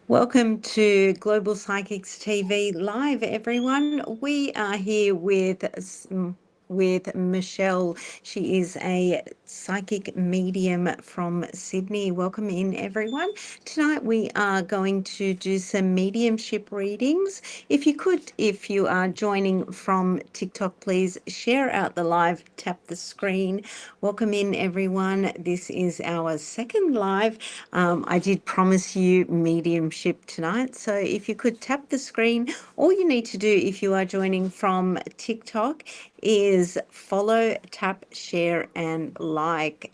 Welcome to Global Psychics TV Live, everyone. We are here with Michelle. She is a psychic medium from Sydney. Welcome in, everyone. Tonight we are going to do some mediumship readings. If you are joining from TikTok, please share out the live, tap the screen. Welcome in, everyone. This is our second live. I did promise you mediumship tonight, so if you could tap the screen, all you need to do if you are joining from TikTok is follow, tap, share, and like.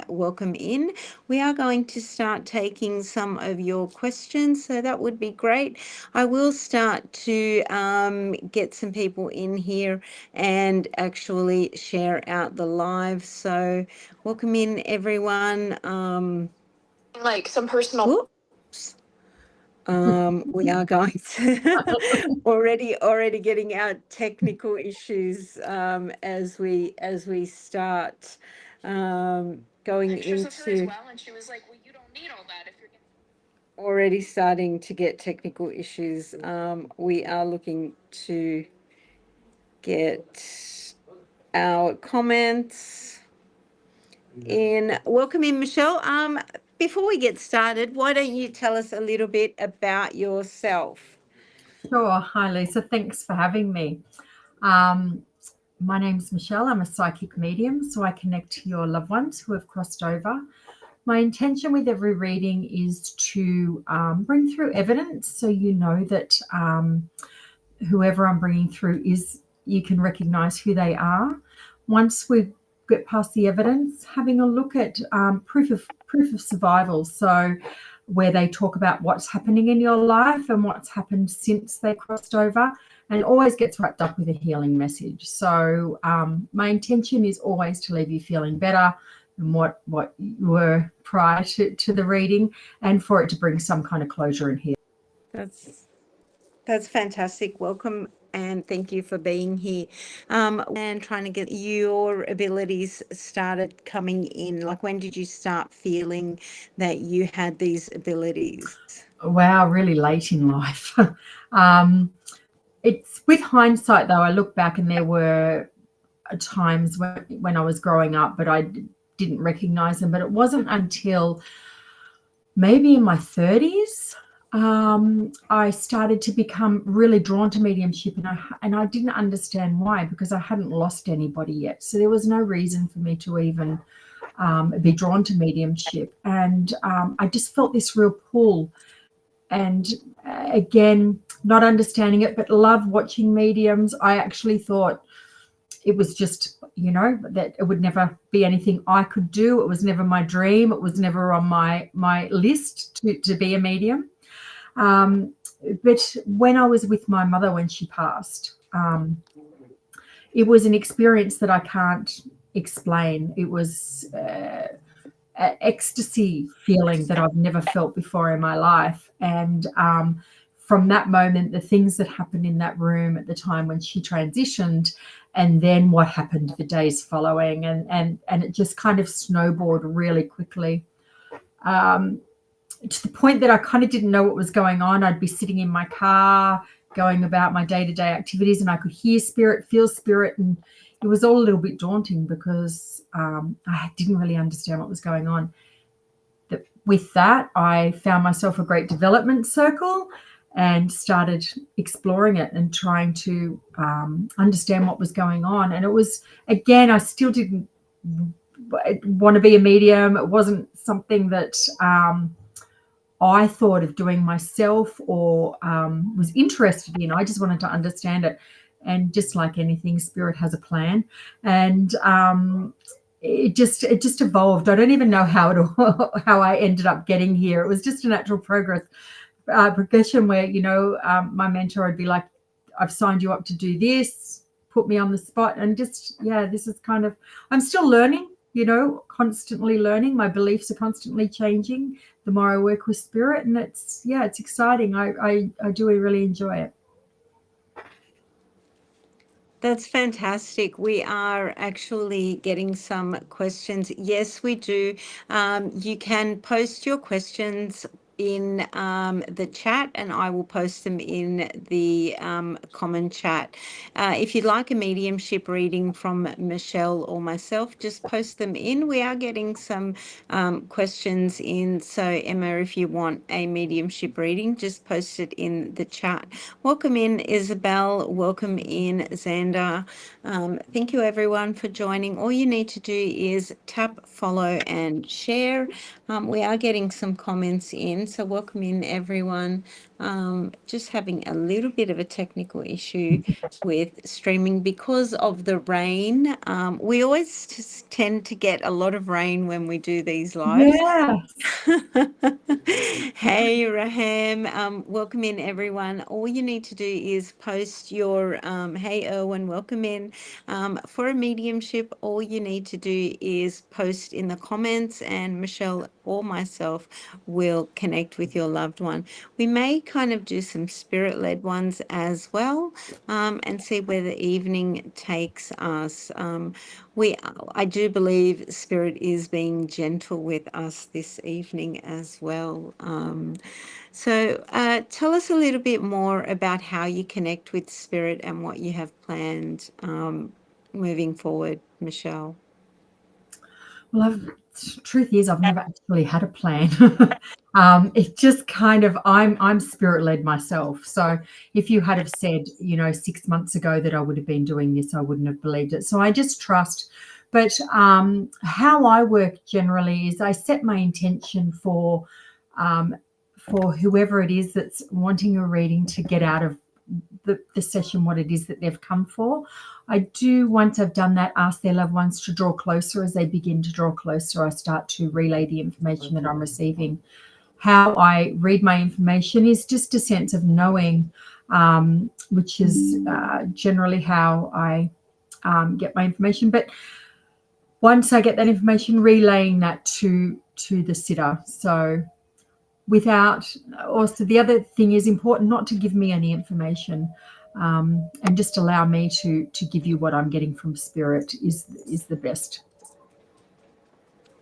Welcome in. We are going to start taking some of your questions, so that would be great. I will start to get some people in here and actually share out the live. So welcome in, everyone. Like some personal. Oops. We are going to already getting our technical issues as we start going into And she was like, "Well, you don't need all that if you're getting." already starting to get technical issues. We are looking to get our comments in. Welcome in, Michelle. Before we get started, why don't you tell us a little bit about yourself? Sure. Hi, Lisa. Thanks for having me. My name's Michelle. I'm a psychic medium, so I connect to your loved ones who have crossed over. My intention with every reading is to bring through evidence so you know that whoever I'm bringing through you can recognize who they are. Once we get past the evidence, having a look at proof of survival. So where they talk about what's happening in your life and what's happened since they crossed over, and it always gets wrapped up with a healing message. So my intention is always to leave you feeling better than what you were prior to the reading, and for it to bring some kind of closure and healing. That's fantastic. Welcome and thank you for being here. And trying to get your abilities started coming in. Like, when did you start feeling that you had these abilities? Wow, really late in life. It's with hindsight, though, I look back and there were times when I was growing up, but I didn't recognize them. But it wasn't until maybe in my 30s I started to become really drawn to mediumship, and I didn't understand why, because I hadn't lost anybody yet. So there was no reason for me to even be drawn to mediumship. And I just felt this real pull. And again, not understanding it, but love watching mediums. I actually thought it was just, that it would never be anything I could do. It was never my dream. It was never on my list to be a medium. But when I was with my mother when she passed, it was an experience that I can't explain. It was an ecstasy feeling that I've never felt before in my life. And from that moment, the things that happened in that room at the time when she transitioned, and then what happened the days following, and it just kind of snowballed really quickly. To the point that I kind of didn't know what was going on. I'd be sitting in my car going about my day-to-day activities, and I could hear spirit, feel spirit, and it was all a little bit daunting because I didn't really understand what was going on. With that, I found myself a great development circle and started exploring it and trying to understand what was going on. And it was, again, I still didn't want to be a medium. It wasn't something that I thought of doing myself or was interested in. I just wanted to understand it. And just like anything, spirit has a plan. And it just evolved. I don't even know how I ended up getting here. It was just a natural progression where, my mentor would be like, I've signed you up to do this, put me on the spot. And just, this is kind of, I'm still learning, constantly learning. My beliefs are constantly changing the more I work with spirit. And it's exciting. I do really enjoy it. That's fantastic. We are actually getting some questions. Yes, we do. You can post your questions in the chat, and I will post them in the common chat. If you'd like a mediumship reading from Michelle or myself, just post them in. We are getting some questions in. So Emma, if you want a mediumship reading, just post it in the chat. Welcome in Isabel. Welcome in Xander. Thank you everyone for joining. All you need to do is tap, follow and share. We are getting some comments in, so welcome in everyone. Just having a little bit of a technical issue with streaming because of the rain. We always just tend to get a lot of rain when we do these lives. Yes. Hey Raham, welcome in everyone. All you need to do is post your hey Erwin, welcome in. For a mediumship, all you need to do is post in the comments and Michelle or myself will connect with your loved one. We may kind of do some spirit-led ones as well, and see where the evening takes us. I do believe Spirit is being gentle with us this evening as well. So tell us a little bit more about how you connect with Spirit and what you have planned moving forward, Michelle. Well, truth is, I've never actually had a plan. It just kind of, I'm spirit-led myself. So if you had have said, 6 months ago that I would have been doing this, I wouldn't have believed it. So I just trust. But how I work generally is I set my intention for whoever it is that's wanting a reading to get out of the session what it is that they've come for. I do, once I've done that, ask their loved ones to draw closer. As they begin to draw closer, I start to relay the information that I'm receiving. How I read my information is just a sense of knowing, which is generally how I get my information. But once I get that information, relaying that to the sitter. So also the other thing is important not to give me any information, and just allow me to give you what I'm getting from Spirit is the best.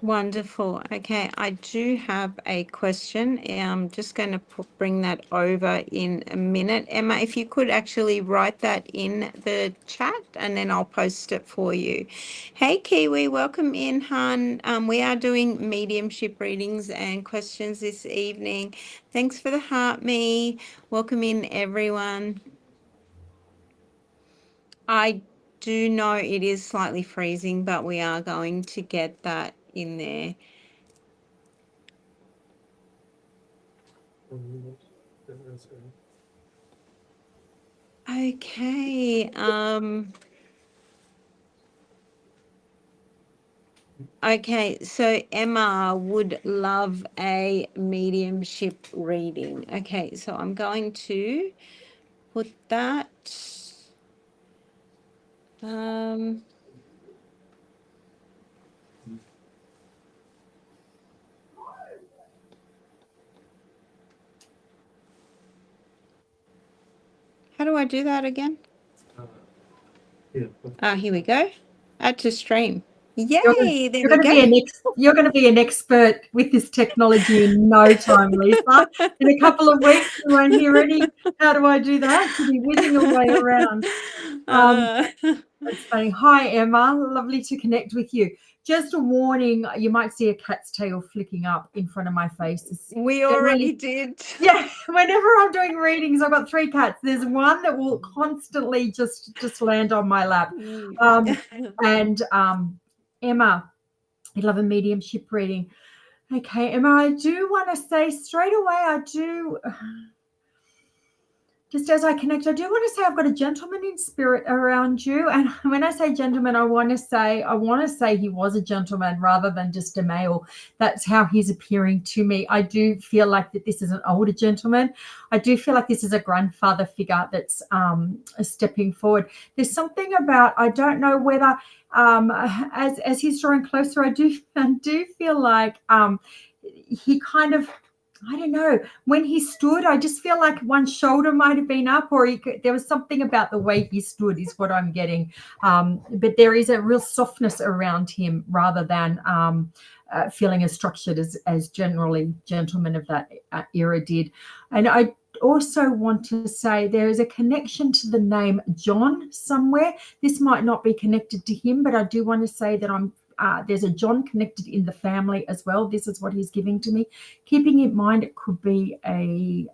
Wonderful. Okay, I do have a question. I'm just going to bring that over in a minute. Emma, if you could actually write that in the chat and then I'll post it for you. Hey, Kiwi, welcome in, hun. We are doing mediumship readings and questions this evening. Thanks for the heart, me. Welcome in, everyone. I do know it is slightly freezing, but we are going to get that in there. Okay. Okay, so Emma would love a mediumship reading. Okay, so I'm going to put that. How do I do that again? Here we go. Add to stream. Yay! There we go. You're going to be an expert with this technology in no time, Lisa. In a couple of weeks, you won't hear any. How do I do that? You'll be whizzing away around. It's funny. Hi, Emma. Lovely to connect with you. Just a warning, you might see a cat's tail flicking up in front of my face. We already did. Yeah, whenever I'm doing readings, I've got 3 cats. There's one that will constantly just land on my lap. And Emma, I love a mediumship reading. Okay, Emma, I do want to say straight away, just as I connect, I do want to say I've got a gentleman in spirit around you. And when I say gentleman, I want to say he was a gentleman rather than just a male. That's how he's appearing to me. I do feel like that this is an older gentleman. I do feel like this is a grandfather figure that's stepping forward. There's something about, I don't know whether as he's drawing closer, I do feel like he kind of I don't know. When he stood, I just feel like one shoulder might have been up, or there was something about the way he stood, is what I'm getting. But there is a real softness around him, rather than feeling as structured as generally gentlemen of that era did. And I also want to say there is a connection to the name John somewhere. This might not be connected to him, but I do want to say that there's a John connected in the family as well. This is what he's giving to me. Keeping in mind it could be a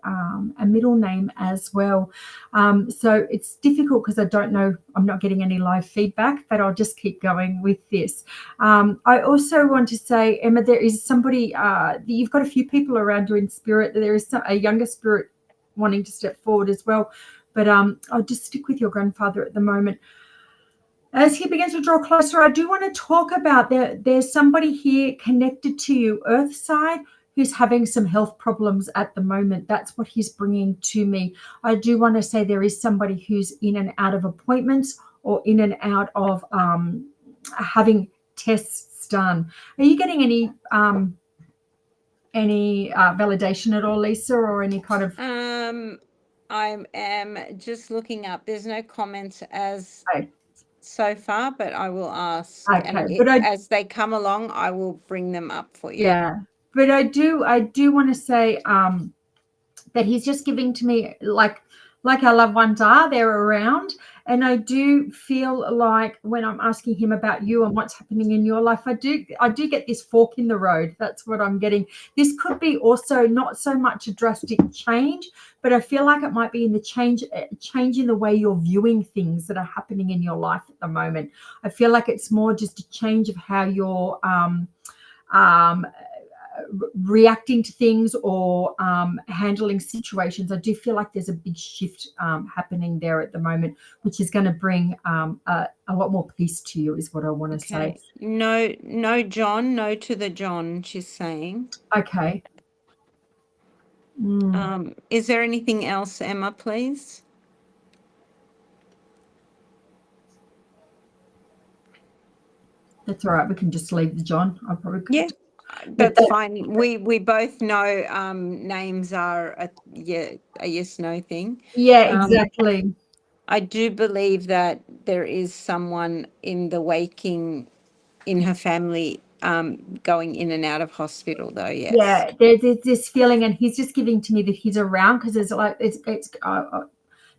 middle name as well. So it's difficult because I don't know. I'm not getting any live feedback, but I'll just keep going with this. I also want to say, Emma, there is somebody, you've got a few people around you in spirit. There is a younger spirit wanting to step forward as well. But I'll just stick with your grandfather at the moment. As he begins to draw closer, I do want to talk about there's somebody here connected to you, Earth side, who's having some health problems at the moment. That's what he's bringing to me. I do want to say there is somebody who's in and out of appointments, or in and out of having tests done. Are you getting any validation at all, Lisa, or any kind of? I am just looking up. There's no comments as Okay. so far, but I will ask. Okay, And but as they come along, I will bring them up for you. Yeah, but I do want to say that he's just giving to me like our loved ones are, they're around. And I do feel like when I'm asking him about you and what's happening in your life, I do get this fork in the road. That's what I'm getting. This could be also not so much a drastic change, but I feel like it might be in the change in the way you're viewing things that are happening in your life at the moment. I feel like it's more just a change of how you're reacting to things, or handling situations. I do feel like there's a big shift happening there at the moment, which is going to bring a lot more peace to you, is what I want to say. No, John, no to the John, she's saying. Okay. Is there anything else, Emma, please? That's all right. We can just leave the John. I probably could. Yeah. That's fine. We both know names are a yes no thing. Yeah, exactly. I do believe that there is someone in the waking in her family going in and out of hospital though. Yes. Yeah, there's this feeling, and he's just giving to me that he's around, because there's like it's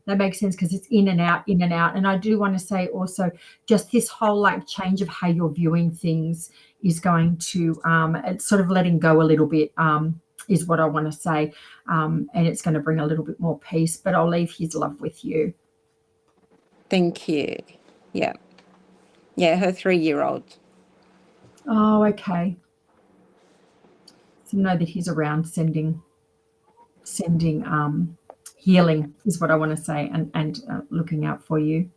that makes sense, because it's in and out. And I do want to say also, just this whole like change of how you're viewing things is going to it's sort of letting go a little bit, is what I want to say, and it's going to bring a little bit more peace. But I'll leave his love with you. Thank you. Yeah, her 3-year-old. Oh, okay. So know that he's around, sending healing, is what I want to say, and looking out for you.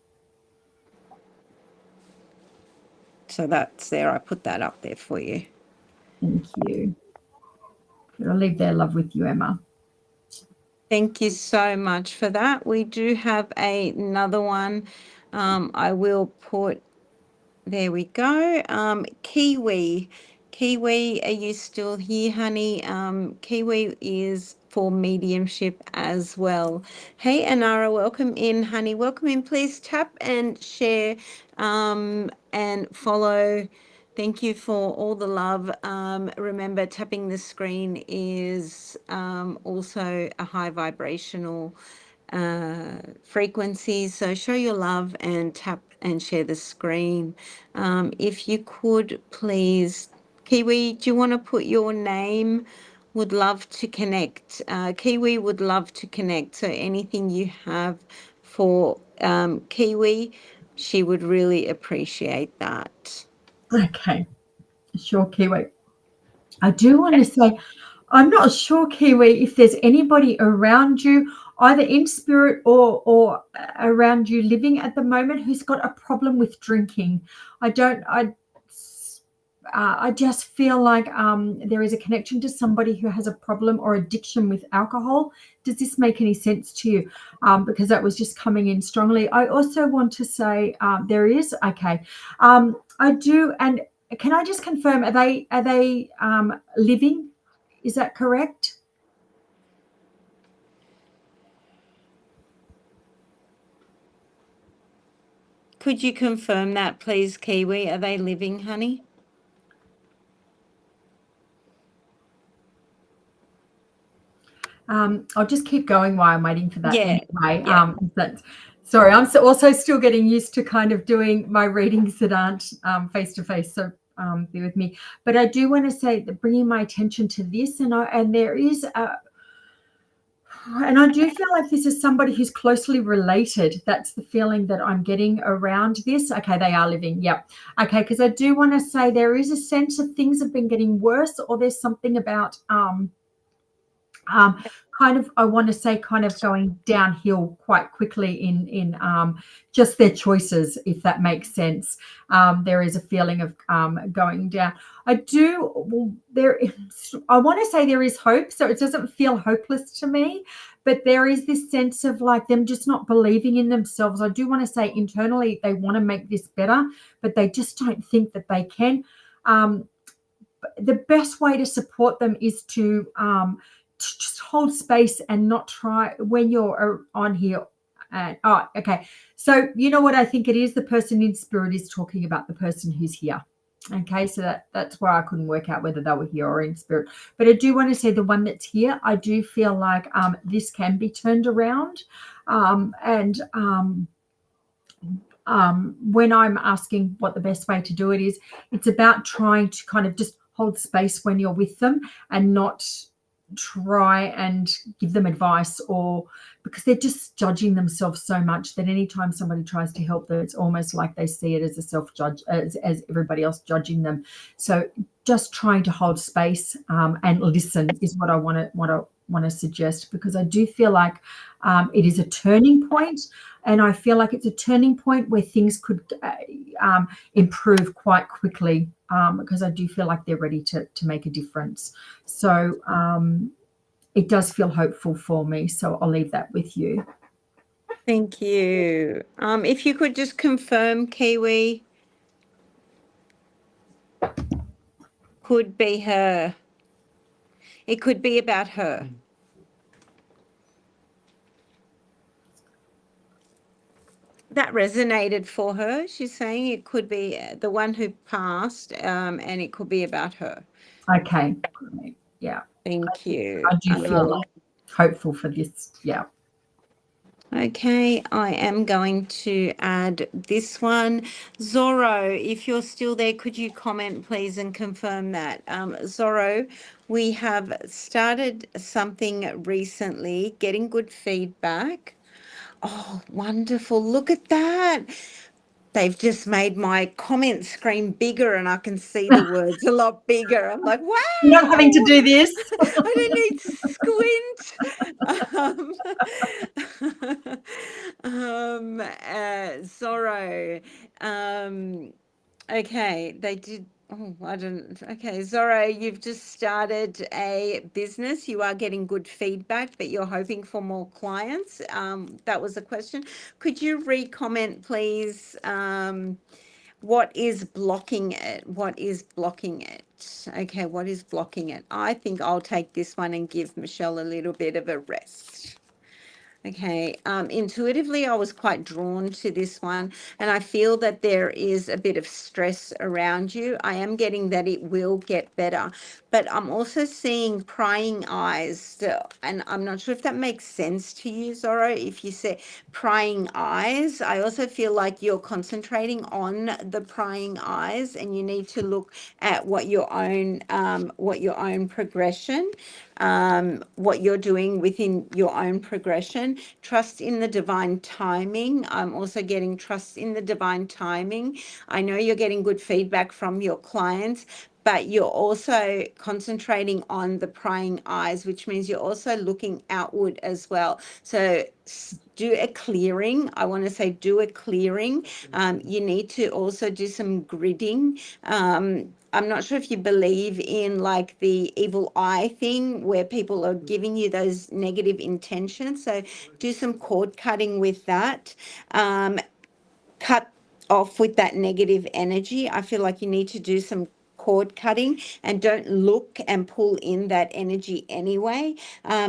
So that's there. I put that up there for you. Thank you. I'll leave their love with you, Emma. Thank you so much for that. We do have another one. I will put, there we go. Kiwi, are you still here, honey? Kiwi is for mediumship as well. Hey, Anara, welcome in, honey. Welcome in. Please tap and share and follow. Thank you for all the love. Remember, tapping the screen is also a high vibrational frequency. So show your love and tap and share the screen. If you could please, Kiwi, do you want to put your name? Would love to connect. Kiwi would love to connect. So anything you have for Kiwi, she would really appreciate that. Okay, sure, Kiwi. I do want to say, I'm not sure, Kiwi, if there's anybody around you, either in spirit or around you living at the moment, who's got a problem with drinking. I just feel like there is a connection to somebody who has a problem or addiction with alcohol. Does this make any sense to you? Because that was just coming in strongly. I also want to say there is, okay. I do, and can I just confirm, are they living? Is that correct? Could you confirm that, please, Kiwi? Are they living, honey? I'll just keep going while I'm waiting for that. Yeah, Anyway, yeah. sorry, I'm also still getting used to kind of doing my readings that aren't face to face. So bear with me. But I do want to say that bringing my attention to this, and there is and I do feel like this is somebody who's closely related. That's the feeling that I'm getting around this. Okay, they are living. Yep. Okay, because I do want to say there is a sense of things have been getting worse, or there's something about kind of, I want to say, kind of going downhill quite quickly in just their choices, if that makes sense. There is a feeling of going down. I want to say there is hope, so it doesn't feel hopeless to me, but there is this sense of like them just not believing in themselves. I do want to say internally they want to make this better, but they just don't think that they can. The best way to support them is to just hold space and not try when you're on here. Okay. So you know what I think it is? The person in spirit is talking about the person who's here. Okay, so that's why I couldn't work out whether they were here or in spirit. But I do want to say the one that's here, I do feel like this can be turned around. When I'm asking what the best way to do it is, it's about trying to kind of just hold space when you're with them and not try and give them advice, or because they're just judging themselves so much that anytime somebody tries to help them, it's almost like they see it as a self-judge, as everybody else judging them. So just trying to hold space and listen is what I want to suggest, because I do feel like it is a turning point, and I feel like it's a turning point where things could improve quite quickly, because I do feel like they're ready to make a difference. So it does feel hopeful for me. So I'll leave that with you. Thank you. If you could just confirm, Kiwi, could be her. It could be about her. That resonated for her. She's saying it could be the one who passed, and it could be about her. Okay. Yeah. Thank you. I do feel hopeful for this. Yeah. Okay, I am going to add this one. Zorro, if you're still there, could you comment, please, and confirm that? Zorro, we have started something recently, getting good feedback. Oh, wonderful. Look at that. They've just made my comment screen bigger and I can see the words a lot bigger. I'm like, wow. You're not having to do this. I don't need to squint. Zorro. Okay, they did. Oh, I don't. Okay, Zorro, you've just started a business. You are getting good feedback, but you're hoping for more clients. That was the question. Could you re-comment, please? What is blocking it? What is blocking it? Okay, what is blocking it? I think I'll take this one and give Michelle a little bit of a rest. Okay, intuitively, I was quite drawn to this one, and I feel that there is a bit of stress around you. I am getting that it will get better, but I'm also seeing prying eyes, and I'm not sure if that makes sense to you, Zorro. If you say prying eyes, I also feel like you're concentrating on the prying eyes, and you need to look at what your own progression, what you're doing within your own progression. Trust in the divine timing. I'm also getting trust in the divine timing. I know you're getting good feedback from your clients, but you're also concentrating on the prying eyes, which means you're also looking outward as well. So do a clearing. I want to say do a clearing. You need to also do some gridding. I'm not sure if you believe in like the evil eye thing where people are giving you those negative intentions. So do some cord cutting with that. Cut off with that negative energy. I feel like you need to do some cord cutting, and don't look and pull in that energy anyway.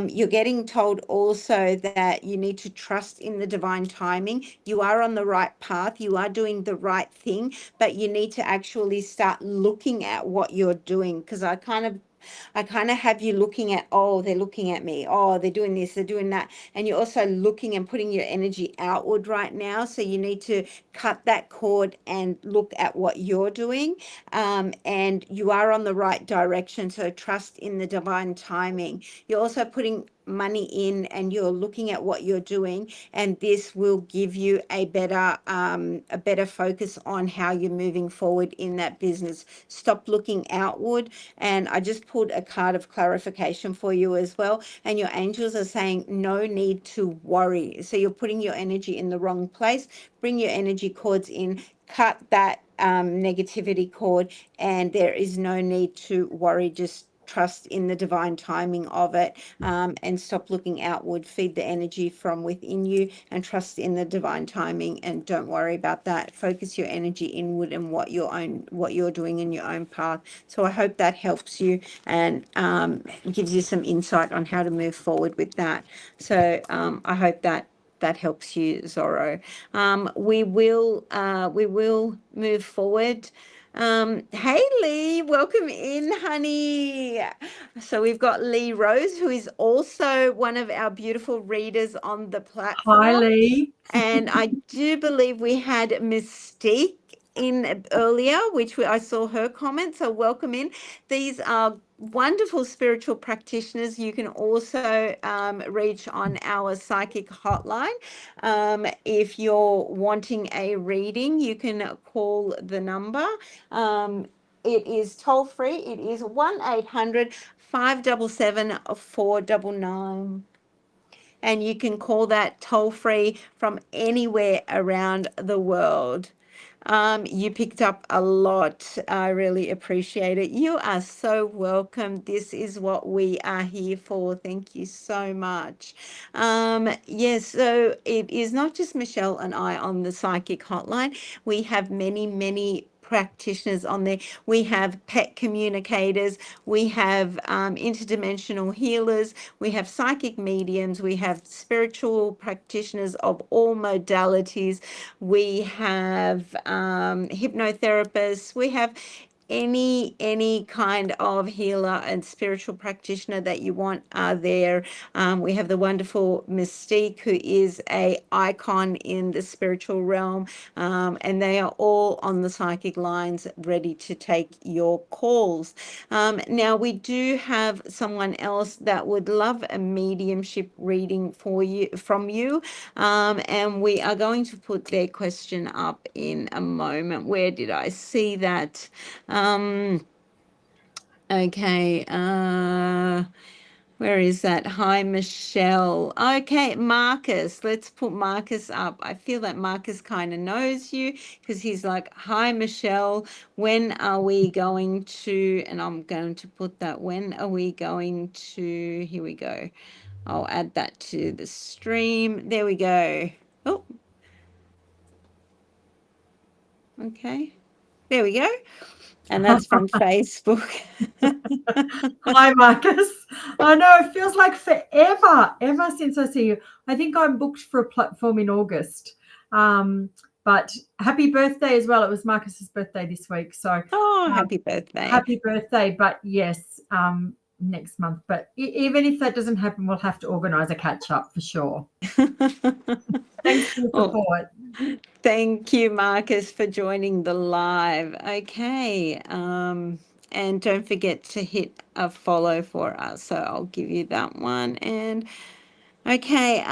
You're getting told also that you need to trust in the divine timing. You are on the right path. You are doing the right thing, but you need to actually start looking at what you're doing, because I kind of have you looking at, oh, they're looking at me. Oh, they're doing this, they're doing that. And you're also looking and putting your energy outward right now. So you need to cut that cord and look at what you're doing. And you are on the right direction. So trust in the divine timing. You're also putting money in and you're looking at what you're doing, and this will give you a better focus on how you're moving forward in that business. Stop looking outward. And I just pulled a card of clarification for you as well, and your angels are saying no need to worry. So you're putting your energy in the wrong place. Bring your energy cords in, cut that negativity cord, and there is no need to worry. Just trust in the divine timing of it, and stop looking outward. Feed the energy from within you and trust in the divine timing, and don't worry about that. Focus your energy inward and what you're doing in your own path. So I hope that helps you and gives you some insight on how to move forward with that. So I hope that helps you, Zorro. We will move forward. Hey Lee, welcome in, honey. So we've got Lee Rose, who is also one of our beautiful readers on the platform. Hi, Lee. And I do believe we had Mystique in earlier, which I saw her comment. So welcome in. These are wonderful spiritual practitioners. You can also reach on our psychic hotline. If you're wanting a reading, you can call the number. It is toll free. It is 1-800-577-499. And you can call that toll free from anywhere around the world. You picked up a lot. I really appreciate it. You are so welcome. This is what we are here for. Thank you so much. Yes, so it is not just Michelle and I on the psychic hotline. We have many practitioners on there. We have pet communicators, we have interdimensional healers, we have psychic mediums, we have spiritual practitioners of all modalities, we have hypnotherapists, we have any kind of healer and spiritual practitioner that you want are there. We have the wonderful Mystique, who is a icon in the spiritual realm, and they are all on the psychic lines ready to take your calls. Now we do have someone else that would love a mediumship reading from you, and we are going to put their question up in a moment. Where did I see that? Okay, where is that? Hi, Michelle. Okay, Marcus. Let's put Marcus up. I feel that Marcus kind of knows you because he's like, hi, Michelle. When are we going to, and I'm going to put that, when are we going to, here we go. I'll add that to the stream. There we go. Oh, okay. There we go. And that's from Facebook. Hi, Marcus. I know it feels like forever, ever since I see you. I think I'm booked for a platform in August. But happy birthday as well. It was Marcus's birthday this week. So Happy birthday. Happy birthday. But yes, next month. But even if that doesn't happen, we'll have to organise a catch up for sure. Thanks for the support. Thank you, Marcus, for joining the live. Okay. And don't forget to hit a follow for us. So I'll give you that one. And okay,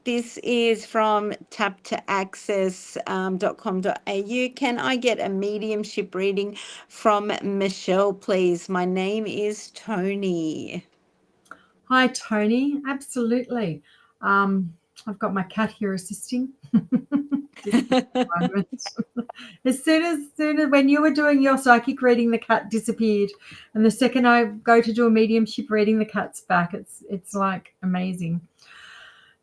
this is from taptoaccess.com.au. Can I get a mediumship reading from Michelle, please? My name is Tony. Hi, Tony. Absolutely. I've got my cat here assisting. As soon as when you were doing your psychic reading, the cat disappeared, and the second I go to do a mediumship reading, the cat's back. It's like amazing.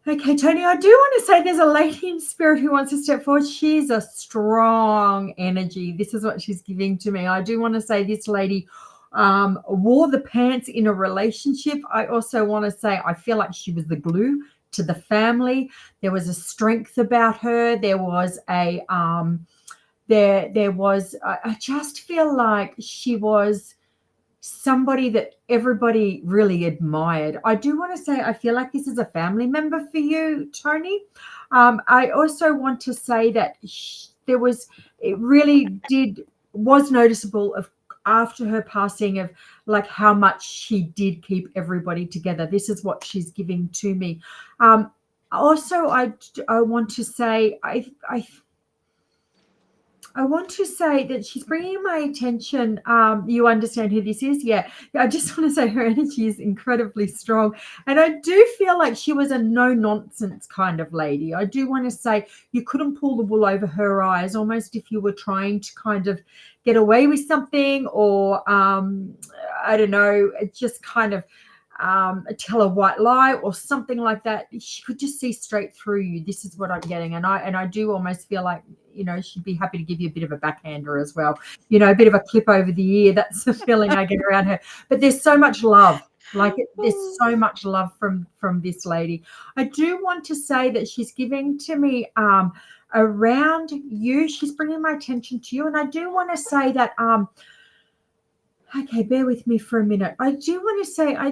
Okay, Tony, I do want to say there's a lady in spirit who wants to step forward. She's a strong energy. This is what she's giving to me. I do want to say this lady wore the pants in a relationship. I also want to say I feel like she was the glue to the family. There was a strength about her. There was a I just feel like she was somebody that everybody really admired. I do want to say I feel like this is a family member for you, Tony. I also want to say that it really was noticeable of after her passing of like how much she did keep everybody together. This is what she's giving to me. Also, I want to say I want to say that she's bringing my attention. You understand who this is? Yeah. I just want to say her energy is incredibly strong. And I do feel like she was a no-nonsense kind of lady. I do want to say you couldn't pull the wool over her eyes, almost if you were trying to kind of get away with something or, I don't know, just kind of tell a white lie or something like that. She could just see straight through you. This is what I'm getting. And I do almost feel like, she'd be happy to give you a bit of a backhander as well, a bit of a clip over the ear. That's the feeling I get around her. But there's so much love. There's so much love from this lady. I do want to say that she's giving to me around you. She's bringing my attention to you. And I do want to say that, okay, bear with me for a minute. I do want to say I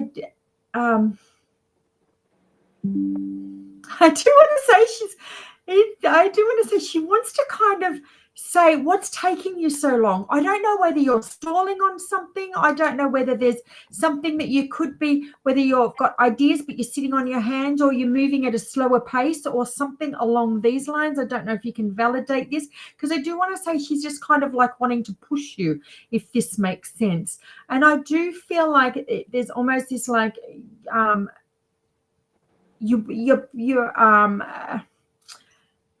do want to say she wants to kind of say what's taking you so long. I don't know whether you're stalling on something. I don't know whether there's something that you could be, whether you've got ideas but you're sitting on your hands or you're moving at a slower pace or something along these lines. I don't know if you can validate this because I do want to say she's just kind of like wanting to push you, if this makes sense. And I do feel like there's almost this like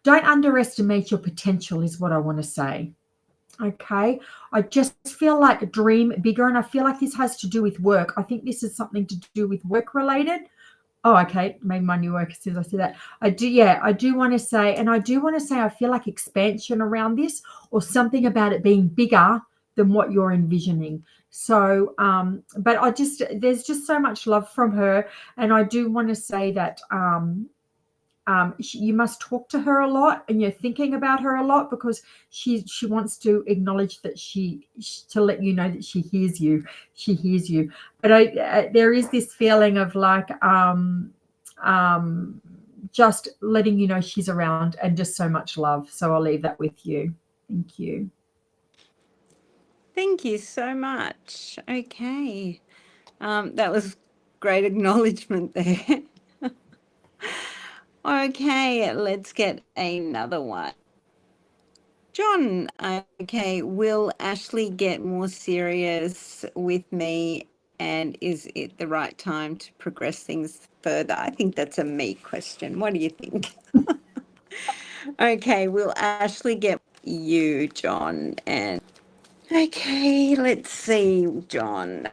don't underestimate your potential is what I want to say. Okay. I just feel like dream bigger. And I feel like this has to do with work. I think this is something to do with work related. Oh, okay. Maybe my new work as soon as I say that. I do want to say, and I do want to say, I feel like expansion around this or something about it being bigger than what you're envisioning. So, but there's just so much love from her. And I do want to say that, you must talk to her a lot and you're thinking about her a lot because she wants to acknowledge that to let you know that she hears you. But there is this feeling of like just letting you know she's around and just so much love. So I'll leave that with you. Thank you. Thank you so much. Okay. That was great acknowledgement there. Okay, let's get another one. John, okay, will Ashley get more serious with me and is it the right time to progress things further? I think that's a me question. What do you think? Okay, will Ashley get you, John? And okay, let's see, John.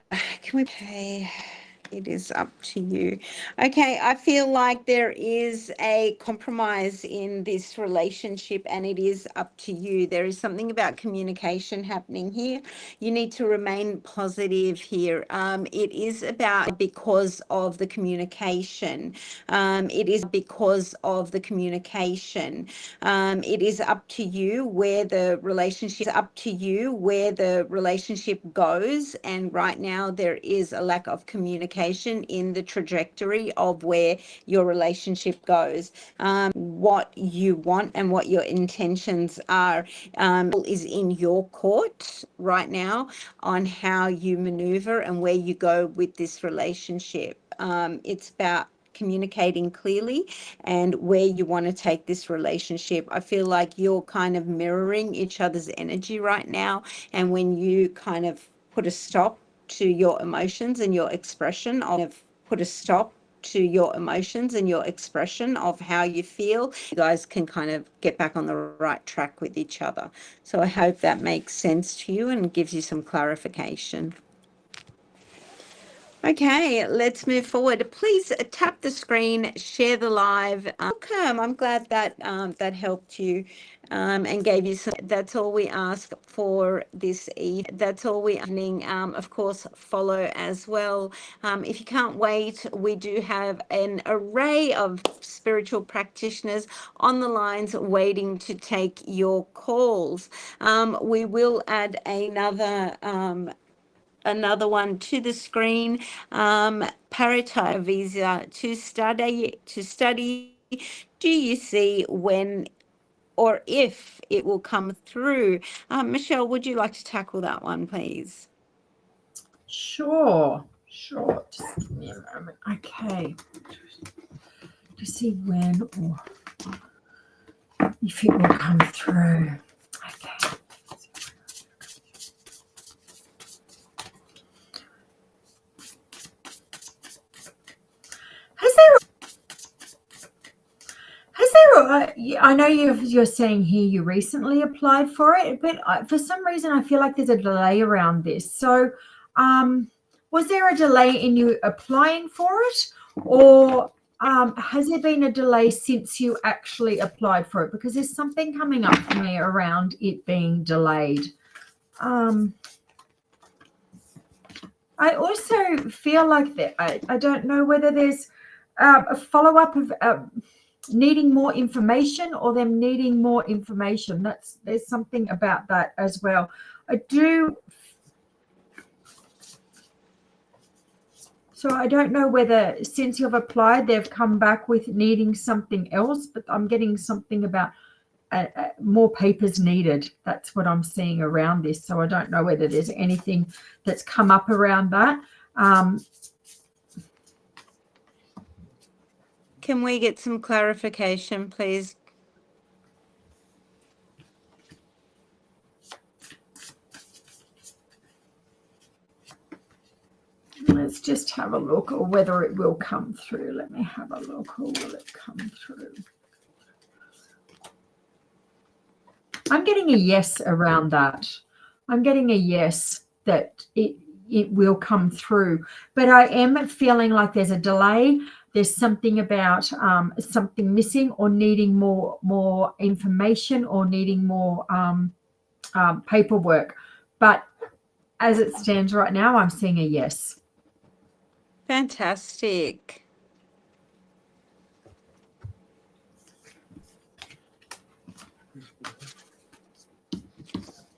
It is up to you. Okay, I feel like there is a compromise in this relationship and it is up to you. There is something about communication happening here. You need to remain positive here. It is about because of the communication. It is because of the communication. It is up to you where the relationship goes. And right now there is a lack of communication in the trajectory of where your relationship goes. What you want and what your intentions are is in your court right now on how you maneuver and where you go with this relationship. It's about communicating clearly and where you want to take this relationship. I feel like you're kind of mirroring each other's energy right now. And when you kind of put a stop to your emotions and your expression of how you feel, you guys can kind of get back on the right track with each other. So I hope that makes sense to you and gives you some clarification. Okay, let's move forward. Please tap the screen, share the live. Welcome. I'm glad that that helped you and gave you some. That's all we ask for this evening. That's all we evening. Of course, follow as well. If you can't wait, we do have an array of spiritual practitioners on the lines waiting to take your calls. We will add another one to the screen. Paratime visa to study. Do you see when or if it will come through? Michelle, would you like to tackle that one, please? Sure. Just give me a moment. Okay. To see when or if it will come through. Okay. I know you're saying here you recently applied for it, but for some reason I feel like there's a delay around this. So was there a delay in you applying for it, or has there been a delay since you actually applied for it? Because there's something coming up for me around it being delayed. I also feel like that I don't know whether there's a follow-up of needing more information or them needing more information. There's something about that as well. So I don't know whether since you've applied, they've come back with needing something else, but I'm getting something about more papers needed. That's what I'm seeing around this. So I don't know whether there's anything that's come up around that. Can we get some clarification, please? Let's just have a look, or whether it will come through. Let me have a look, or will it come through? I'm getting a yes around that. I'm getting a yes that it will come through, but I am feeling like there's a delay. There's something about something missing, or needing more information, or needing more paperwork. But as it stands right now, I'm seeing a yes. Fantastic.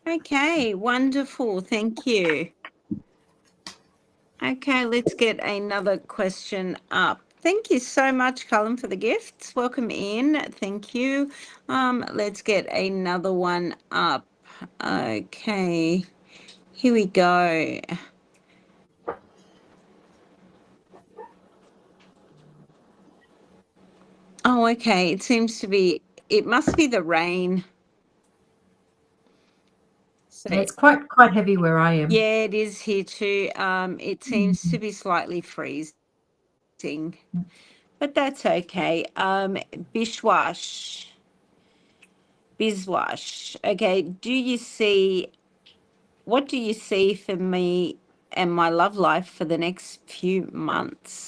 Okay, wonderful. Thank you. Okay, let's get another question up. Thank you so much, Cullen, for the gifts. Welcome in. Thank you. Let's get another one up. Okay, here we go. Oh, okay. It must be the rain. So it's quite heavy where I am. yeah, it is here too. It seems to be slightly freezing, but that's okay. Biswash. Okay, what do you see for me and my love life for the next few months?